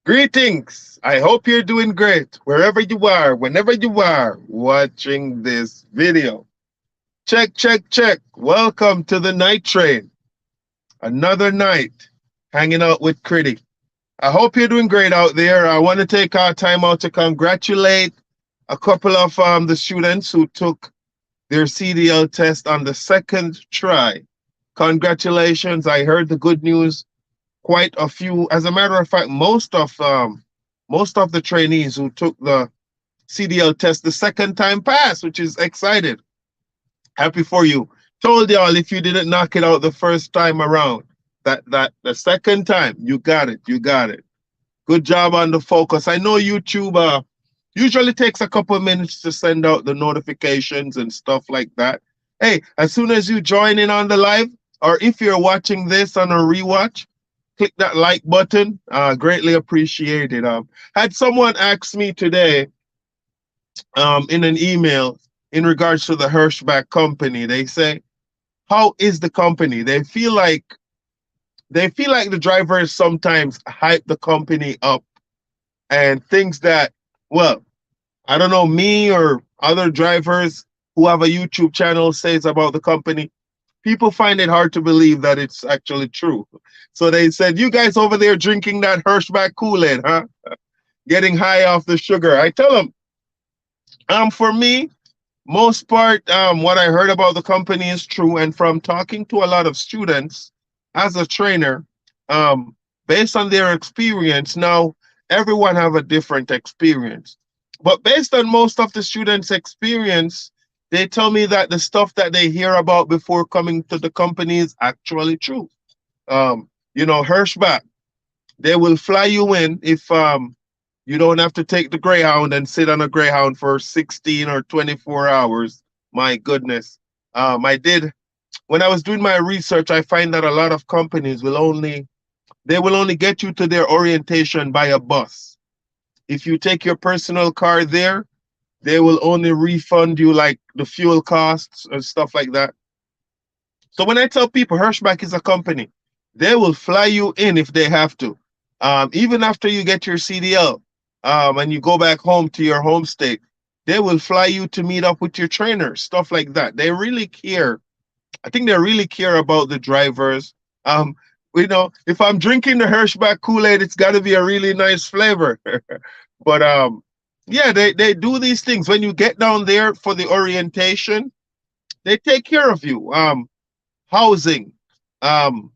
Greetings. I hope you're doing great wherever you are, whenever you are watching this video. Check, check, check. Welcome to the night train. Another night hanging out with Critic. I hope you're doing great out there. I want to take our time out to congratulate a couple of the students who took their CDL test on the second try. Congratulations. I heard the good news. Quite a few. As a matter of fact, most of the trainees who took the CDL test the second time passed, which is excited. Happy for you. Told y'all if you didn't knock it out the first time around, that the second time you got it, you got it. Good job on the focus. I know YouTube usually takes a couple of minutes to send out the notifications and stuff like that. Hey, as soon as you join in on the live, or if you're watching this on a rewatch, click that like button. Greatly appreciated. Had someone ask me today in an email in regards to the Hirschbach company. They say, how is the company? They feel like the drivers sometimes hype the company up and things that, well, I don't know, me or other drivers who have a YouTube channel says about the company, people find it hard to believe that it's actually true. So they said, you guys over there drinking that Hirschbach Kool-Aid, huh? Getting high off the sugar. I tell them, for me, most part, what I heard about the company is true. And from talking to a lot of students as a trainer, um, based on their experience, now everyone have a different experience. But based on most of the students' experience, they tell me that the stuff that they hear about before coming to the company is actually true. Hirschbach, they will fly you in if you don't have to take the Greyhound and sit on a Greyhound for 16 or 24 hours. My goodness. I did, when I was doing my research, I find that a lot of companies they will only get you to their orientation by a bus. If you take your personal car there, they will only refund you like the fuel costs and stuff like that. So when I tell people Hirschbach is a company, they will fly you in if they have to. Even after you get your CDL and you go back home to your home state, they will fly you to meet up with your trainer, stuff like that. They really care. I think they really care about the drivers. If I'm drinking the Hirschbach Kool-Aid, it's got to be a really nice flavor. But yeah, they do these things. When you get down there for the orientation, they take care of you. Housing, um,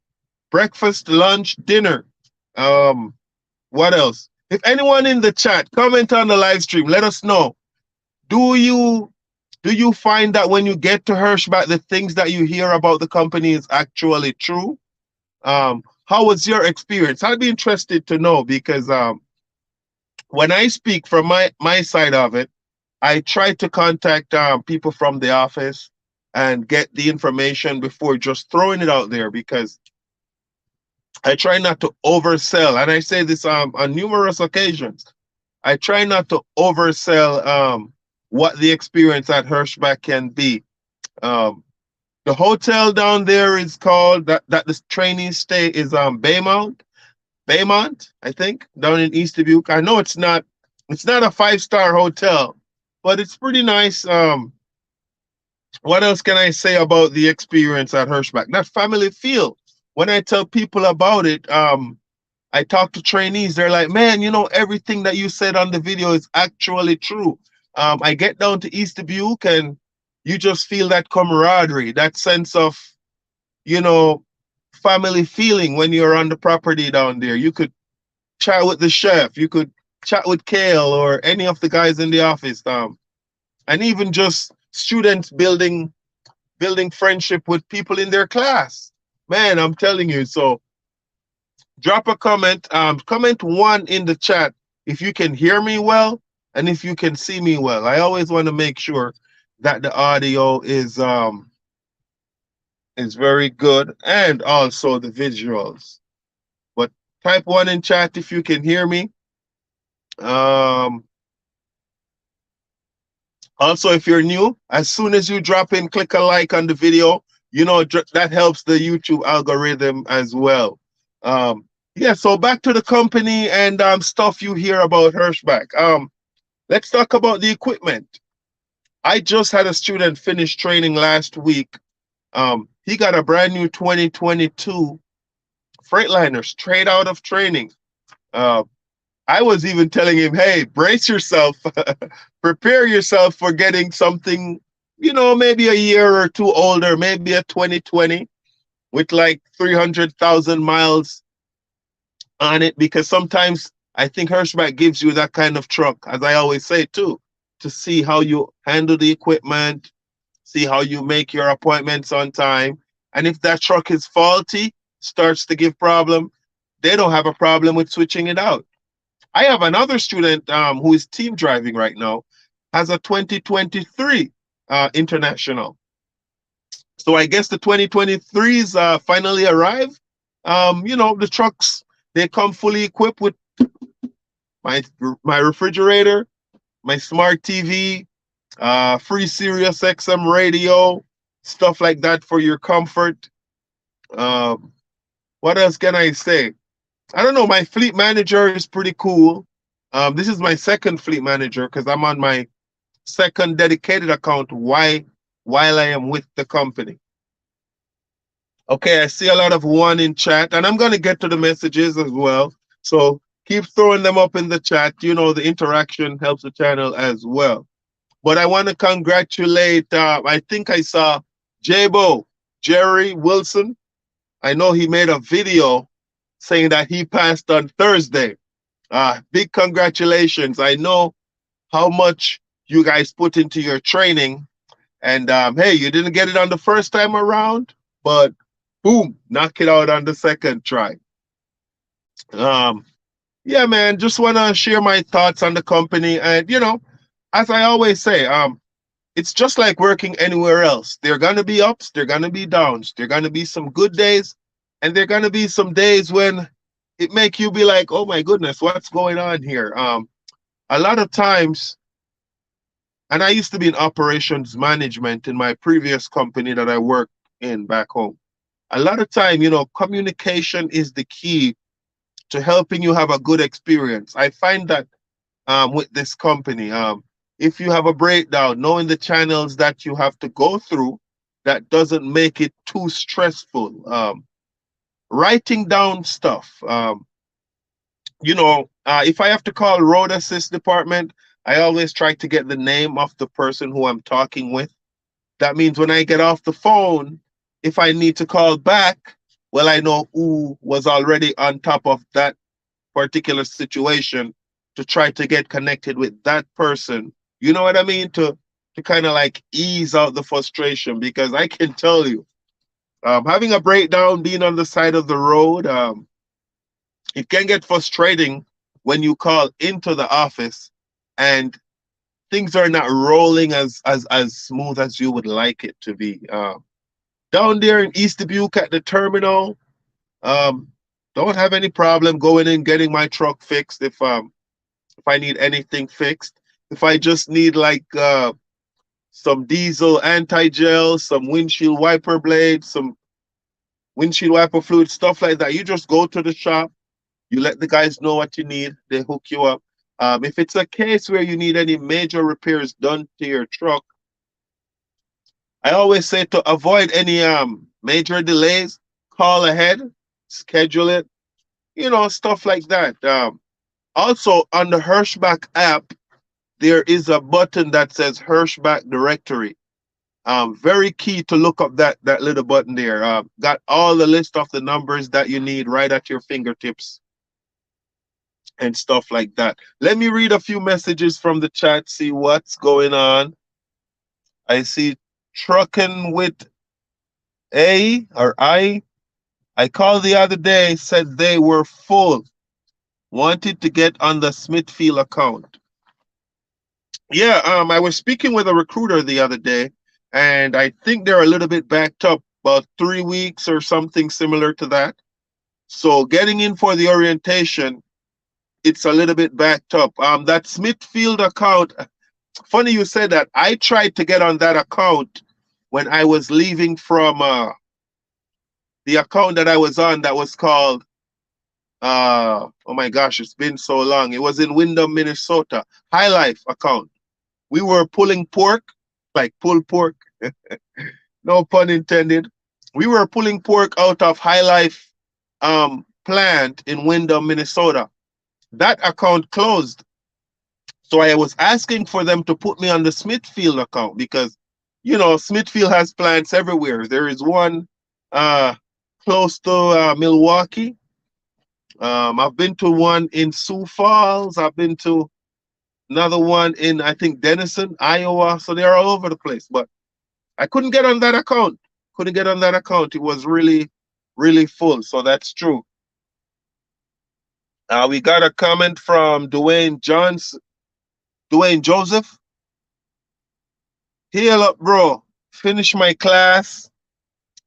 breakfast, lunch, dinner. Um, what else? If anyone in the chat, comment on the live stream, let us know. Do you find that when you get to Hirschbach, the things that you hear about the company is actually true? How was your experience? I'd be interested to know because when I speak from my side of it, I try to contact people from the office and get the information before just throwing it out there because I try not to oversell. And I say this on numerous occasions. I try not to oversell what the experience at Hirschbach can be. Um, the hotel down there is called that the trainees stay is Baymont, I think, down in East Dubuque. I know it's not a five-star hotel, but it's pretty nice. What else can I say about the experience at Hirschbach? That family feel. When I tell people about it, I talk to trainees. They're like, man, everything that you said on the video is actually true. I get down to East Dubuque and you just feel that camaraderie, that sense of, you know, family feeling when you're on the property down there. You could chat with the chef, you could chat with Kale or any of the guys in the office, and even just students building friendship with people in their class. Man, I'm telling you. So drop a comment. Comment one in the chat if you can hear me well and if you can see me well. I always want to make sure that the audio is very good and also the visuals. But type one in chat if you can hear me. Also, if you're new, as soon as you drop in, click a like on the video. You know, that helps the YouTube algorithm as well. Yeah, so back to the company and stuff you hear about Hirschbach. Let's talk about the equipment. I just had a student finish training last week. He got a brand new 2022 Freightliner straight out of training. Uh, I was even telling him, hey, brace yourself, prepare yourself for getting something, maybe a year or two older, maybe a 2020 with like 300,000 miles on it, because sometimes I think Hirschbach gives you that kind of truck, as I always say too, to see how you handle the equipment, see how you make your appointments on time. And if that truck is faulty, starts to give problem, they don't have a problem with switching it out. I have another student who is team driving right now, has a 2023 international. So I guess the 2023s finally arrive. The trucks, they come fully equipped with my my refrigerator, my smart TV, free Sirius XM radio, stuff like that for your comfort. Um, what else can I say? I don't know. My fleet manager is pretty cool. This is my second fleet manager because I'm on my second dedicated account. While I am with the company. Okay, I see a lot of one in chat, and I'm gonna get to the messages as well. So keep throwing them up in the chat. The interaction helps the channel as well. But I want to congratulate. I think I saw Jabo Jerry Wilson. I know he made a video saying that he passed on Thursday. Big congratulations. I know how much you guys put into your training. And hey, you didn't get it on the first time around, but boom, knock it out on the second try. Um, yeah, man, just want to share my thoughts on the company. And, as I always say, it's just like working anywhere else. There are going to be ups, there are going to be downs, there are going to be some good days, and there are going to be some days when it make you be like, oh my goodness, what's going on here? A lot of times, and I used to be in operations management in my previous company that I worked in back home. A lot of time, communication is the key to helping you have a good experience. I find that with this company, if you have a breakdown, knowing the channels that you have to go through, that doesn't make it too stressful. Writing down stuff. If I have to call road assist department, I always try to get the name of the person who I'm talking with. That means when I get off the phone, if I need to call back, well, I know who was already on top of that particular situation to try to get connected with that person. You know what I mean? To kind of like ease out the frustration, because I can tell you, having a breakdown, being on the side of the road, it can get frustrating when you call into the office and things are not rolling as smooth as you would like it to be. Down there in East Dubuque at the terminal, um, don't have any problem going in getting my truck fixed if I need anything fixed. If I just need like some diesel anti-gel, some windshield wiper blades, some windshield wiper fluid, stuff like that, you just go to the shop. You let the guys know what you need. They hook you up. If it's a case where you need any major repairs done to your truck, I always say to avoid any major delays, call ahead, schedule it, stuff like that. Also, on the Hirschbach app, there is a button that says Hirschbach directory. Very key to look up that little button there. Got all the list of the numbers that you need right at your fingertips and stuff like that. Let me read a few messages from the chat, see what's going on. I see trucking with A or I called the other day, said they were full, wanted to get on the Smithfield account. Yeah, I was speaking with a recruiter the other day, and I think they're a little bit backed up, about 3 weeks or something similar to that. So getting in for the orientation, it's a little bit backed up. That Smithfield account, funny you said that. I tried to get on that account when I was leaving from the account that I was on that was called Oh my gosh, it's been so long. It was in Windham, Minnesota. High Life account. We were pulling pork, like pulled pork, no pun intended. We were pulling pork out of High Life plant in Windham, Minnesota. That account closed. So I was asking for them to put me on the Smithfield account because, Smithfield has plants everywhere. There is one uh, close to Milwaukee. I've been to one in Sioux Falls. I've been to another one in, I think, Denison, Iowa. So they're all over the place. But I couldn't get on that account. Couldn't get on that account. It was really, really full. So that's true. We got a comment from Dwayne Joseph. Heal up, bro. Finished my class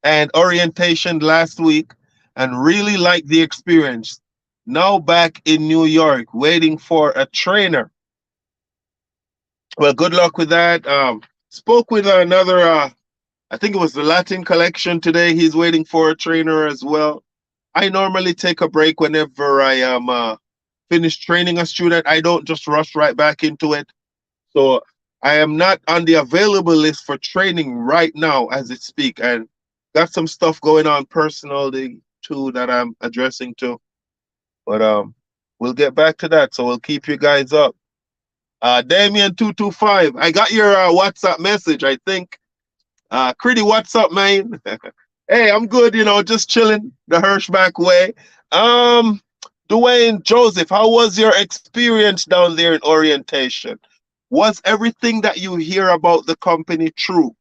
and orientation last week and really liked the experience. Now back in New York, waiting for a trainer. Well, good luck with that. Spoke with another, I think it was the Latin collection today. He's waiting for a trainer as well. I normally take a break whenever I am finished training a student. I don't just rush right back into it. So I am not on the available list for training right now as it speak. And got some stuff going on personally too that I'm addressing too. But we'll get back to that. So we'll keep you guys up. Damien225, I got your WhatsApp message, I think. Critty, what's up, man? Hey, I'm good, just chilling the Hirschback way. Dwayne Joseph, how was your experience down there in orientation? Was everything that you hear about the company true?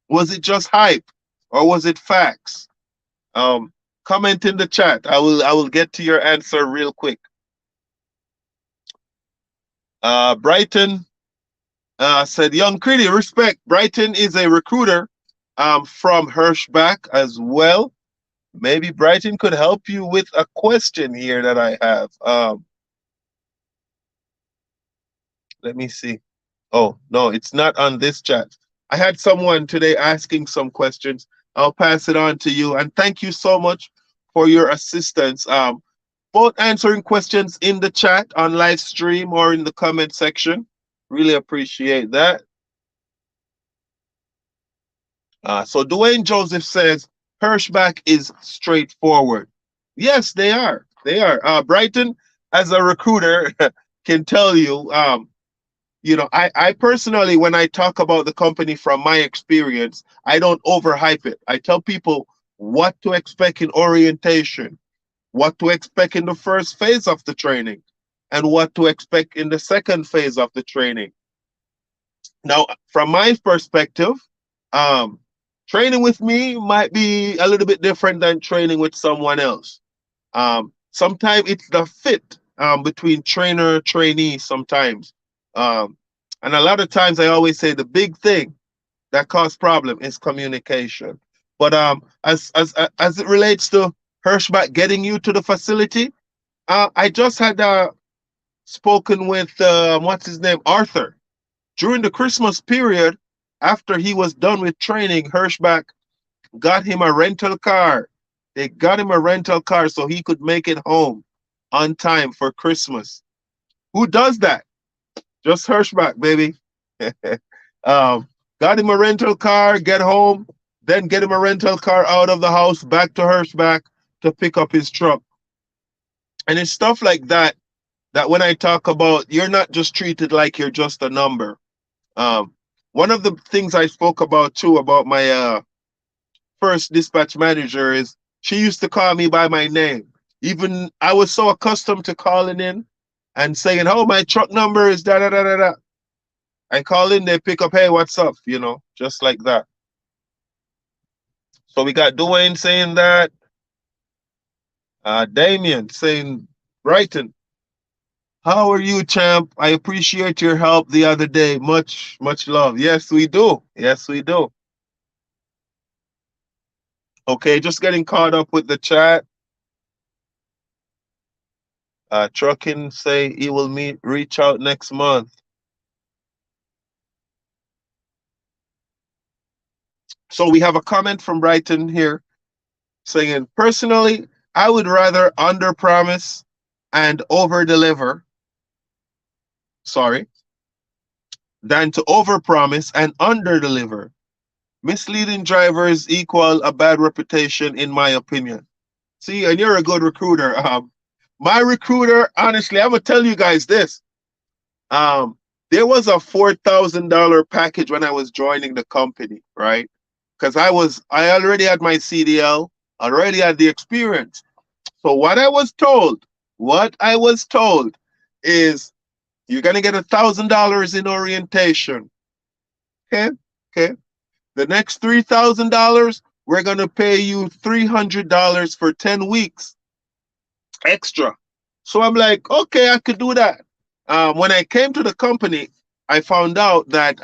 Was it just hype or was it facts? Comment in the chat. I will get to your answer real quick. Brighton said, Young Critty, respect. Brighton is a recruiter from Hirschback as well. Maybe Brighton could help you with a question here that I have. Let me see. Oh, no, it's not on this chat. I had someone today asking some questions. I'll pass it on to you. And thank you so much for your assistance. Both answering questions in the chat on live stream or in the comment section. Really appreciate that. So Dwayne Joseph says Hirschback is straightforward. Yes, they are. They are. Brighton, as a recruiter, can tell you. I personally, when I talk about the company from my experience, I don't overhype it. I tell people what to expect in orientation, what to expect in the first phase of the training, and what to expect in the second phase of the training. Now, from my perspective, um, training with me might be a little bit different than training with someone else. Sometimes it's the fit between trainer trainee sometimes. And a lot of times I always say the big thing that causes problem is communication. But as it relates to Hirschback getting you to the facility, I just had spoken with what's his name, Arthur. During the Christmas period, after he was done with training, Hirschback got him a rental car. They got him a rental car so he could make it home on time for Christmas. Who does that? Just Hirschback, baby. Got him a rental car, get home, then get him a rental car out of the house, back to Hirschback to pick up his truck. And it's stuff like that, that when I talk about, you're not just treated like you're just a number. One of the things I spoke about too, about my first dispatch manager, is she used to call me by my name. Even I was so accustomed to calling in and saying, oh, my truck number is da da da da da. I call in, they pick up, hey, what's up? Just like that. So we got Dwayne saying that. Damien saying, Brighton, how are you, champ? I appreciate your help the other day. Much, much love. Yes, we do. Yes, we do. Okay, just getting caught up with the chat. Trucking say he will reach out next month. So we have a comment from Brighton here saying, personally, I would rather under promise and over deliver, sorry, than to over promise and under deliver. Misleading drivers equal a bad reputation, in my opinion. See, and you're a good recruiter. My recruiter, honestly, I'm gonna tell you guys this. Um, there was a $4,000 package when I was joining the company, right? Because I already had my CDL, already had the experience. So what I was told is you're gonna get $1,000 in orientation. Okay, okay. The next $3,000, we're gonna pay you $300 for 10 weeks extra. So I'm like, okay, I could do that. When I came to the company, I found out that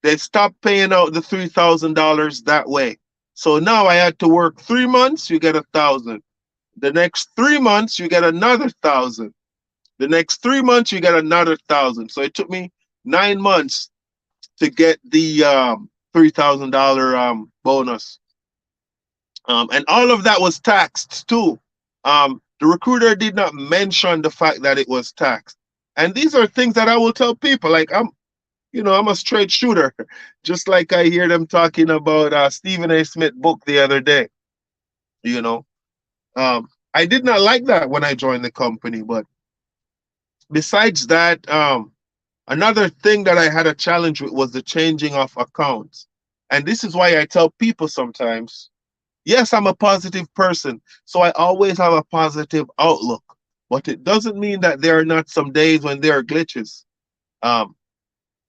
they stopped paying out the $3,000 that way. So now I had to work 3 months, you get 1,000. The next 3 months, you get another 1,000. The next 3 months, you get another 1,000. So it took me 9 months to get the $3,000 bonus. And all of that was taxed too. The recruiter did not mention the fact that it was taxed. And these are things that I will tell people. Like I'm a straight shooter, just like I hear them talking about Stephen A. Smith book the other day. You know, I did not like that when I joined the company. But besides that, another thing that I had a challenge with was the changing of accounts. And this is why I tell people sometimes, yes, I'm a positive person, so I always have a positive outlook. But it doesn't mean that there are not some days when there are glitches. Um,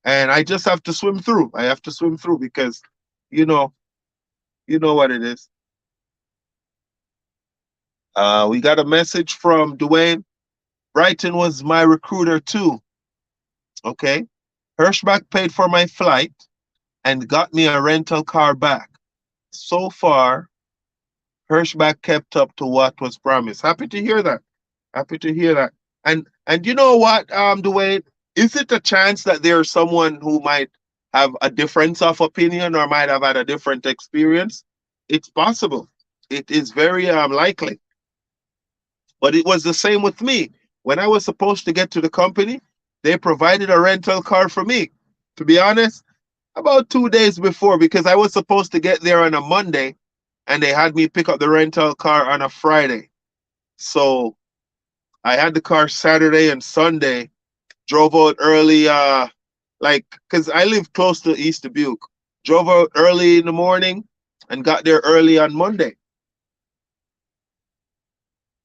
and I just have to swim through. I have to swim through because, you know, you know what it is. We got a message from Dwayne. Brighton was my recruiter too. Okay. Hirschbach paid for my flight and got me a rental car back. So far, Hirschbach kept up to what was promised. Happy to hear that. Happy to hear that. And you know what, Dwayne, is it a chance that there's someone who might have a difference of opinion or might have had a different experience? It's possible. It is very likely. But it was the same with me. When I was supposed to get to the company, they provided a rental car for me. To be honest, about 2 days before, because I was supposed to get there on a Monday, and they had me pick up the rental car on a Friday. So I had the car Saturday and Sunday, drove out early, like, because I live close to East Dubuque. Drove out early in the morning and got there early on Monday.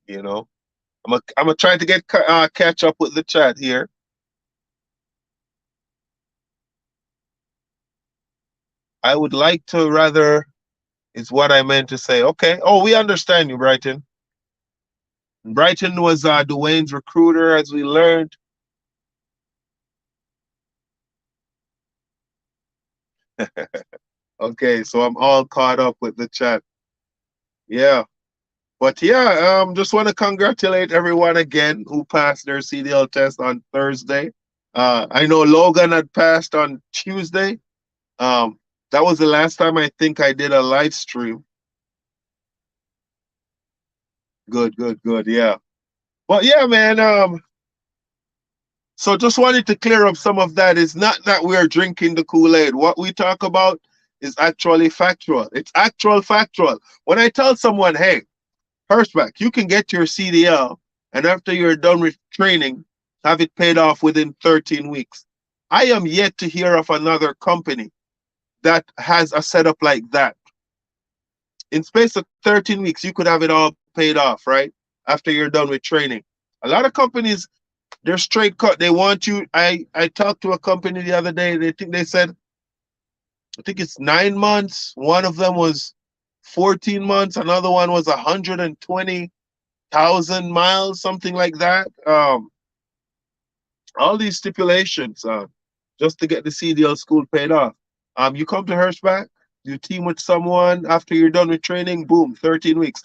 You know, I'm trying to get catch up with the chat here. I would like to rather is what I meant to say. Okay. Oh, we understand you, Brighton. Brighton was Dwayne's recruiter, as we learned. Okay, so I'm all caught up with the chat. Yeah. But yeah, just want to congratulate everyone again who passed their CDL test on Thursday. I know Logan had passed on Tuesday. Um, that was the last time I think I did a live stream. Good, good, good. Yeah. But yeah, man. So just wanted to clear up some of that. It's not that we're drinking the Kool-Aid. What we talk about is actually factual. It's actual factual. When I tell someone, hey, Hirschbach, you can get your CDL, and after you're done with training, have it paid off within 13 weeks. I am yet to hear of another company that has a setup like that. In space of 13 weeks, you could have it all paid off, right? After you're done with training. A lot of companies, they're straight cut. They want you. I talked to a company the other day. They said, I think it's 9 months. One of them was 14 months. Another one was 120,000 miles, something like that. All these stipulations just to get the CDL school paid off. You come to Hirschbach, you team with someone after you're done with training, boom, 13 weeks.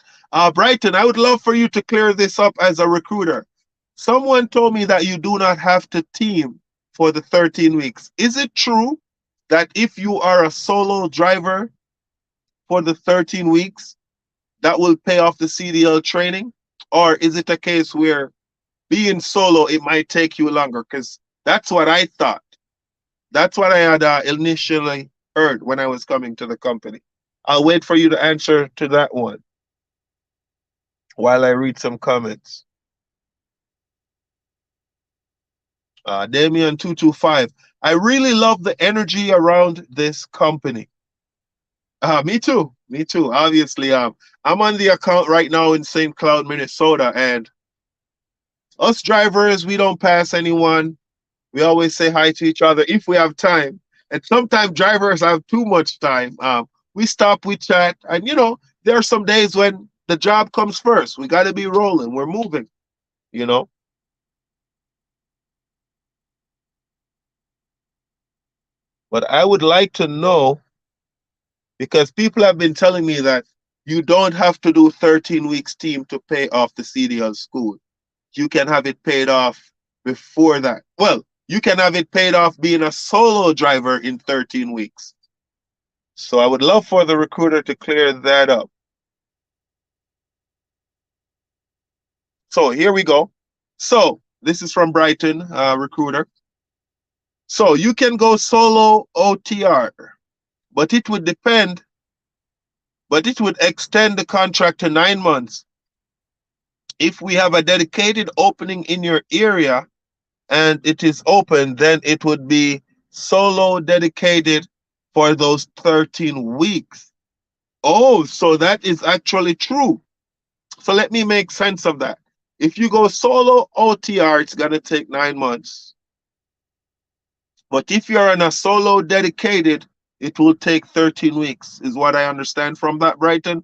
Brighton, I would love for you to clear this up as a recruiter. Someone told me that you do not have to team for the 13 weeks. Is it true that if you are a solo driver for the 13 weeks, that will pay off the CDL training? Or is it a case where being solo, it might take you longer? Because that's what I thought. That's what I had initially heard when I was coming to the company. I'll wait for you to answer to that one while I read some comments. Damien225. I really love the energy around this company. Me too. Me too. Obviously, I'm on the account right now in St. Cloud, Minnesota, and us drivers, we don't pass anyone. We always say hi to each other if we have time. And sometimes drivers have too much time. We stop, we chat, and there are some days when the job comes first. We got to be rolling. We're moving. You know. But I would like to know, because people have been telling me that you don't have to do 13 weeks team to pay off the CDL school. You can have it paid off before that. Well, you can have it paid off being a solo driver in 13 weeks. So I would love for the recruiter to clear that up. So here we go. So this is from Brighton, recruiter. So you can go solo OTR, but it would depend, but it would extend the contract to 9 months. If we have a dedicated opening in your area and it is open, then it would be solo dedicated for those 13 weeks. Oh, so that is actually true. So let me make sense of that. If you go solo OTR, it's going to take 9 months. But if you're on a solo dedicated, it will take 13 weeks, is what I understand from that, Brighton.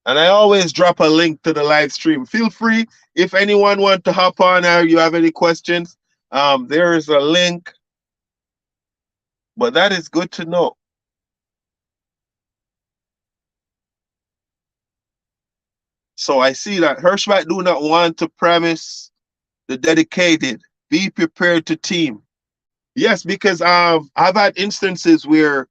And I always drop a link to the live stream. Feel free if anyone want to hop on or you have any questions. There is a link. But that is good to know. So I see that Hirschbach do not want to premise the dedicated. Be prepared to team. Yes, because I've had instances where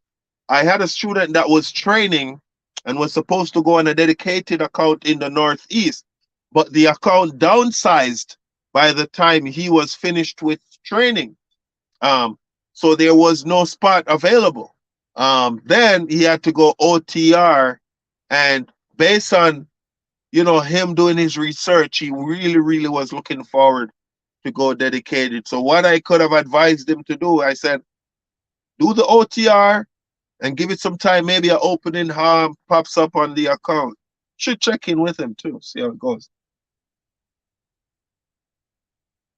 I had a student that was training and was supposed to go on a dedicated account in the Northeast, but the account downsized by the time he was finished with training. So there was no spot available. Then he had to go OTR, and based on him doing his research, he really, really was looking forward to go dedicated. So what I could have advised him to do, I said, do the OTR and give it some time. Maybe an opening pops up on the account. Should check in with him too, see how it goes.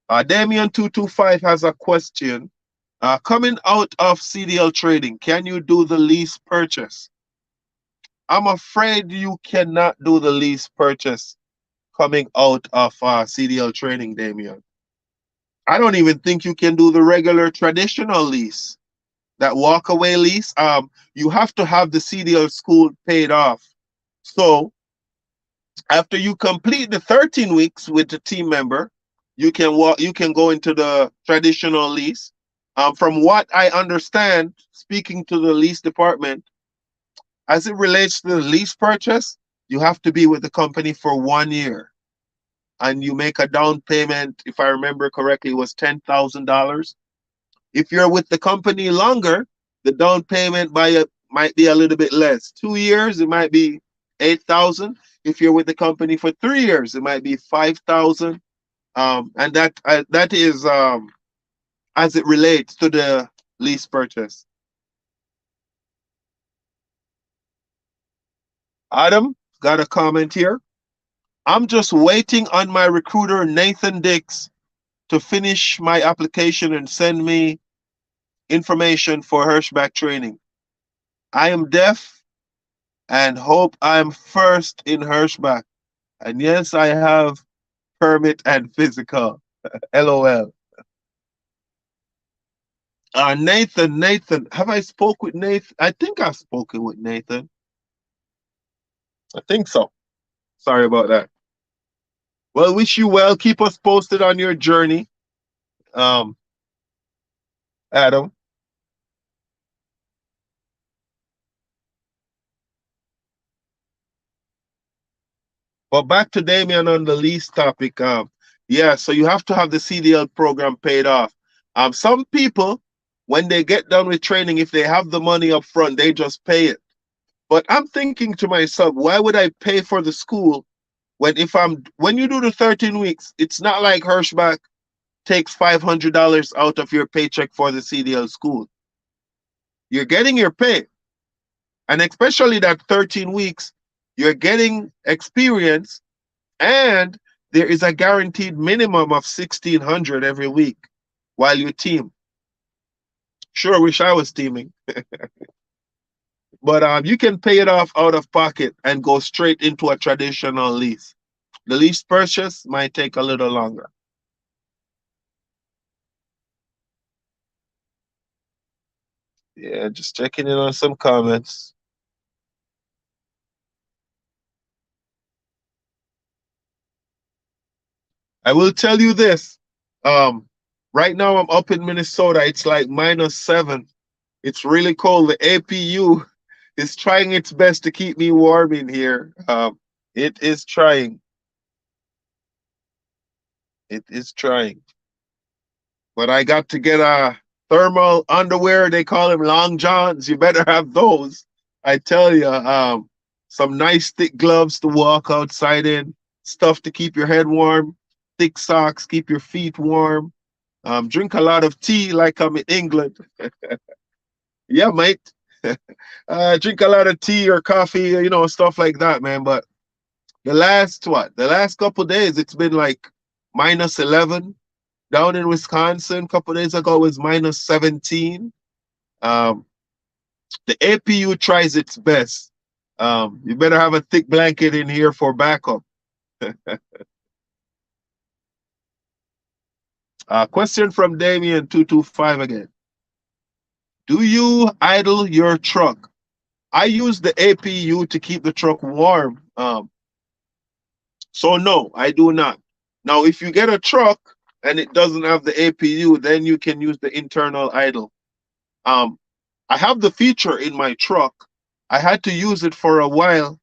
Damien225 has a question. Coming out of CDL trading, can you do the lease purchase? I'm afraid you cannot do the lease purchase coming out of CDL trading, Damien. I don't even think you can do the regular traditional lease, that walkaway lease. You have to have the CDL school paid off. So after you complete the 13 weeks with the team member, you can go into the traditional lease. From what I understand, speaking to the lease department, as it relates to the lease purchase, you have to be with the company for 1 year. And you make a down payment, if I remember correctly, it was $10,000. If you're with the company longer, the down payment might be a little bit less. 2 years, it might be 8,000. If you're with the company for 3 years, it might be 5,000. And that is as it relates to the lease purchase. Adam got a comment here. I'm just waiting on my recruiter, Nathan Dix, to finish my application and send me information for Hirschbach training. I am deaf and hope I'm first in Hirschbach. And yes, I have permit and physical. LOL. Nathan, have I spoke with Nathan? I think I've spoken with Nathan. I think so. Sorry about that. Well, wish you well. Keep us posted on your journey, Adam. But back to Damien on the lease topic. Yeah, so you have to have the CDL program paid off. Some people, when they get done with training, if they have the money up front, they just pay it. But I'm thinking to myself, why would I pay for the school when you do the 13 weeks, it's not like Hirschbach takes $500 out of your paycheck for the CDL school. You're getting your pay. And especially that 13 weeks, you're getting experience, and there is a guaranteed minimum of 1,600 every week while you team. Sure, wish I was teaming. But you can pay it off out of pocket and go straight into a traditional lease. The lease purchase might take a little longer. Yeah, just checking in on some comments. I will tell you this. Um, right now I'm up in Minnesota. It's like -7. It's really cold. The APU is trying its best to keep me warm in here. It is trying. It is trying. But I got to get a thermal underwear. They call them long johns. You better have those. I tell you, some nice thick gloves to walk outside in, stuff to keep your head warm, thick socks, keep your feet warm. Drink a lot of tea like I'm in England. Yeah, mate. Drink a lot of tea or coffee, stuff like that, man. But the last couple days, it's been like -11 down in Wisconsin. A couple days ago, it was -17. Um, the APU tries its best. You better have a thick blanket in here for backup. Question from Damien225 again. Do you idle your truck? I use the APU to keep the truck warm. So no, I do not. Now, if you get a truck and it doesn't have the APU, then you can use the internal idle. Um, I have the feature in my truck. I had to use it for a while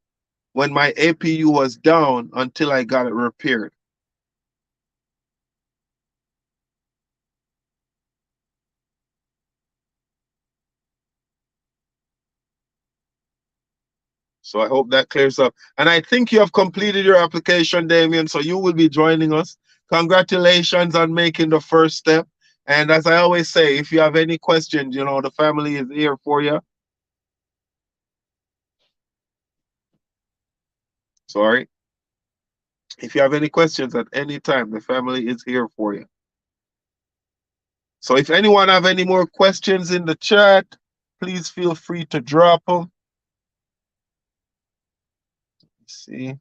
when my APU was down until I got it repaired. So I hope that clears up. And I think you have completed your application, Damien, so you will be joining us. Congratulations on making the first step. And as I always say, if you have any questions, the family is here for you. Sorry. If you have any questions at any time, the family is here for you. So if anyone have any more questions in the chat, please feel free to drop them. Let's see.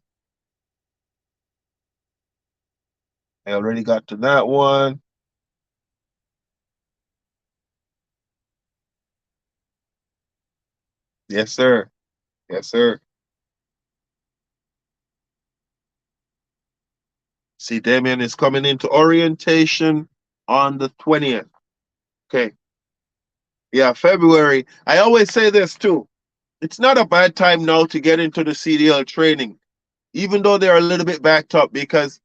I already got to that one. Yes, sir. Yes, sir. See, Damien is coming into orientation on the 20th. Okay. Yeah, February. I always say this too. It's not a bad time now to get into the CDL training, even though they're a little bit backed up, because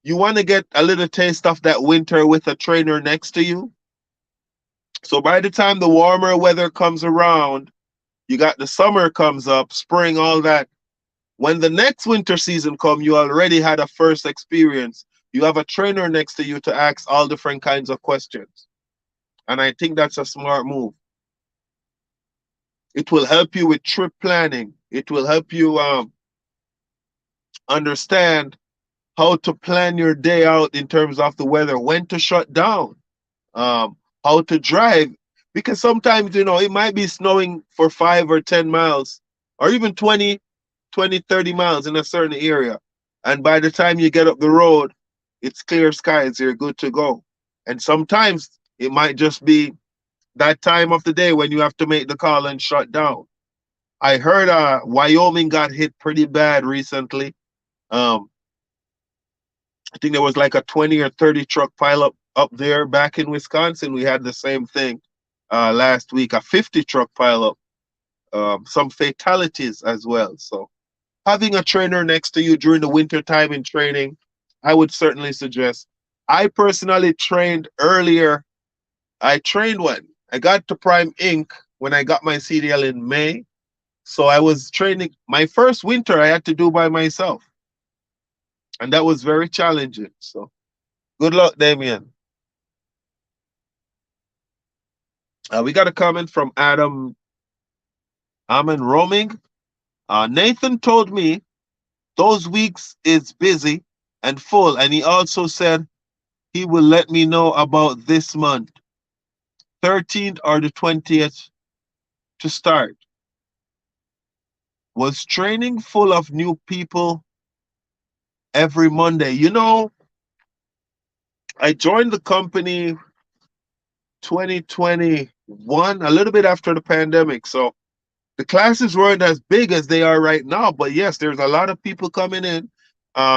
you want to get a little taste of that winter with a trainer next to you. So by the time the warmer weather comes around, you got the summer comes up, spring, all that. When the next winter season come, you already had a first experience. You have a trainer next to you to ask all different kinds of questions. And I think that's a smart move. It will help you with trip planning. It will help you understand how to plan your day out in terms of the weather, when to shut down, how to drive. Because sometimes, it might be snowing for 5 or 10 miles, or even 20, 30 miles in a certain area. And by the time you get up the road, it's clear skies, you're good to go. And sometimes it might just be that time of the day when you have to make the call and shut down. I heard Wyoming got hit pretty bad recently. I think there was like a 20 or 30 truck pileup up there. Back in Wisconsin, we had the same thing last week, a 50 truck pileup, some fatalities as well. So having a trainer next to you during the winter time in training, I would certainly suggest. I personally trained earlier. I trained when I got to Prime Inc. when I got my CDL in May. So I was training. My first winter I had to do by myself, and that was very challenging. So good luck, Damien. We got a comment from Adam Amen Roaming. Nathan told me those weeks is busy and full, and he also said he will let me know about this month, 13th or the 20th to start. Was training full of new people every Monday? You know, I joined the company 2021, a little bit after the pandemic. So the classes weren't as big as they are right now, but yes, there's a lot of people coming in.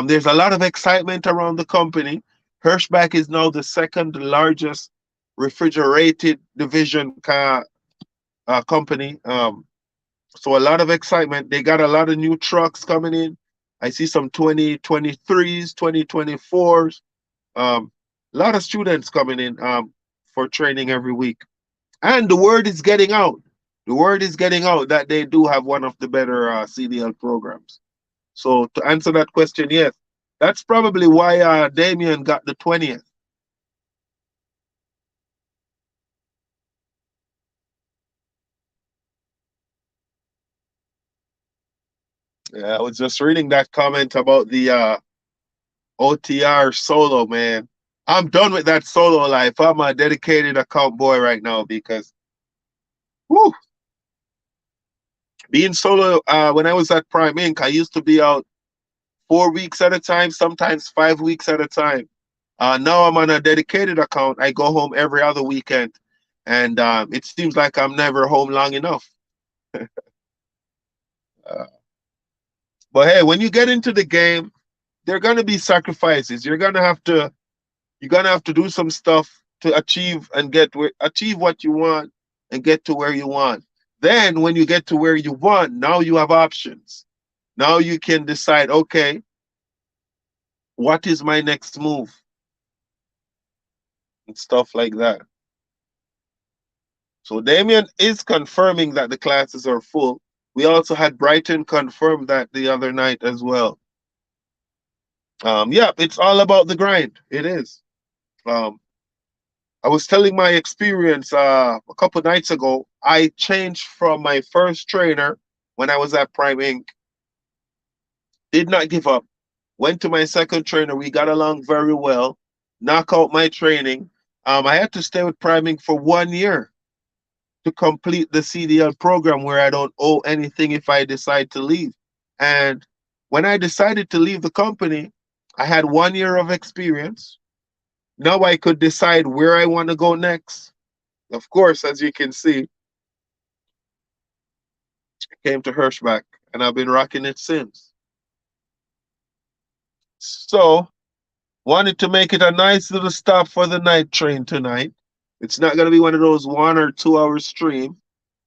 There's a lot of excitement around the company. Hirschbach is now the second largest refrigerated division company. So a lot of excitement. They got a lot of new trucks coming in. I see some 2023s, 2024s. A lot of students coming in for training every week. And the word is getting out. The word is getting out that they do have one of the better CDL programs. So to answer that question, yes, that's probably why Damien got the 20th. Yeah, I was just reading that comment about the OTR solo, man. I'm done with that solo life. I'm a dedicated account boy right now because whew, being solo, when I was at Prime Inc., I used to be out 4 weeks at a time, sometimes 5 weeks at a time. Now I'm on a dedicated account. I go home every other weekend, and it seems like I'm never home long enough. Uh, but hey, when you get into the game, there are gonna be sacrifices. You're gonna have to do some stuff to achieve and achieve what you want and get to where you want. Then when you get to where you want, now you have options. Now you can decide, okay, what is my next move? And stuff like that. So Damien is confirming that the classes are full. We also had Brighton confirm that the other night as well. Yeah, it's all about the grind. It is. Um, I was telling my experience a couple nights ago. I changed from my first trainer when I was at Prime Inc. Did not give up. Went to my second trainer. We got along very well. Knock out my training. I had to stay with Prime Inc. for 1 year to complete the CDL program where I don't owe anything if I decide to leave. And when I decided to leave the company, I had 1 year of experience. Now I could decide where I want to go next. Of course, as you can see, I came to Hirschbach and I've been rocking it since. So, wanted to make it a nice little stop for the night train tonight. It's not going to be one of those 1 or 2 hour stream,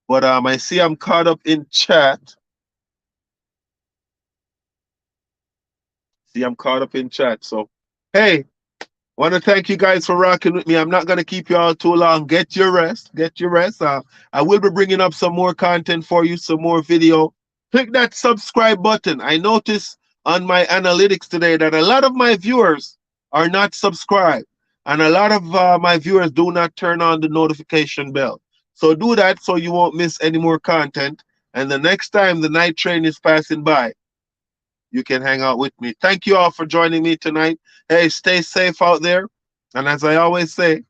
but I see I'm caught up in chat. See, I'm caught up in chat. So, hey, want to thank you guys for rocking with me. I'm not going to keep you all too long. Get your rest. Get your rest. I will be bringing up some more content for you, some more video. Click that subscribe button. I noticed on my analytics today that a lot of my viewers are not subscribed, and a lot of my viewers do not turn on the notification bell. So do that so you won't miss any more content. And the next time the night train is passing by, you can hang out with me. Thank you all for joining me tonight. Hey, stay safe out there. And as I always say,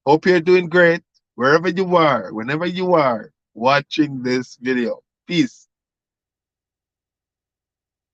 hope you're doing great wherever you are, whenever you are watching this video. Peace.